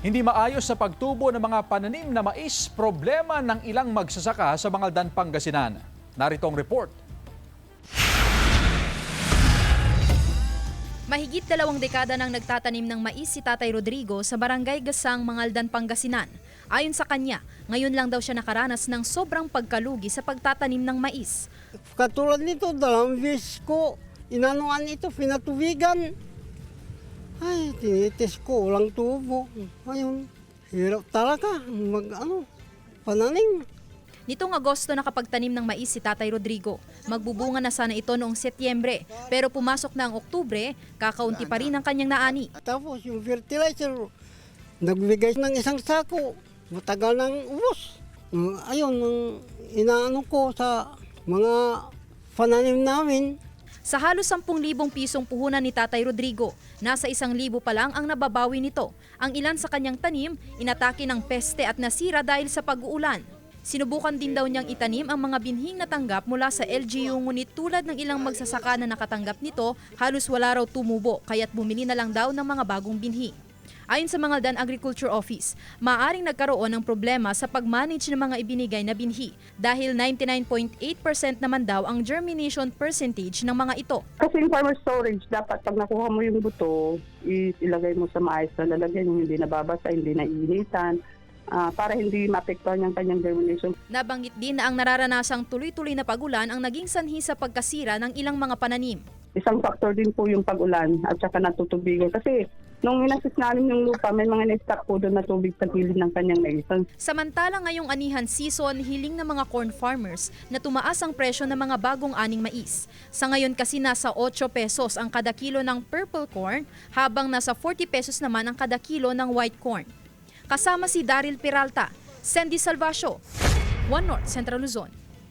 Hindi maayos sa pagtubo ng mga pananim na mais, problema ng ilang magsasaka sa Mangaldan, Pangasinan. Narito ang report. Mahigit 2 dekada nang nagtatanim ng mais si Tatay Rodrigo sa Barangay Gasang, Mangaldan, Pangasinan. Ayon sa kanya, ngayon lang daw siya nakaranas ng sobrang pagkalugi sa pagtatanim ng mais. Katulad nito, 2 beses ko inanuan ito, pinatubigan. Ay, tinitis ko, walang tubo. Ayun, hirap talaga pananim. Nitong Agosto nakapagtanim ng mais si Tatay Rodrigo. Magbubunga na sana ito noong Setyembre, pero pumasok na ang Oktubre, kakaunti pa rin ang kanyang naani. Tapos yung fertilizer, nagbigay ng 1 sako. Matagal ng ubos. Ayun, inaano ko sa mga pananim namin. Sa halos 10,000 pisong puhunan ni Tatay Rodrigo, nasa 1,000 pa lang ang nababawi nito. Ang ilan sa kanyang tanim, inatake ng peste at nasira dahil sa pag-uulan. Sinubukan din daw niyang itanim ang mga binhing natanggap mula sa LGU, ngunit tulad ng ilang magsasaka na nakatanggap nito, halos wala raw tumubo, kaya't bumili na lang daw ng mga bagong binhi. Ayon sa Mangaldan Agriculture Office, maaaring nagkaroon ng problema sa pag-manage ng mga ibinigay na binhi dahil 99.8% naman daw ang germination percentage ng mga ito. Kasi yung farmer storage, dapat pag nakuha mo yung buto, ilagay mo sa maayos na lalagyan, yung hindi nababasa, hindi naiinitan, para hindi maapektuhan yung kanyang germination. Nabanggit din na ang nararanasang tuloy-tuloy na pagulan ang naging sanhi sa pagkasira ng ilang mga pananim. Isang factor din po yung pag-ulan at saka natutubigan. Kasi nung inasis namin yung lupa, may mga na-stock po doon na tubig sa gilid ng kanyang maisan. Samantala ngayong anihan season, hiling ng mga corn farmers na tumaas ang presyo ng mga bagong aning mais. Sa ngayon kasi nasa 8 pesos ang kada kilo ng purple corn, habang nasa 40 pesos naman ang kada kilo ng white corn. Kasama si Daryl Peralta, Sandy Salvacio, One North Central Luzon.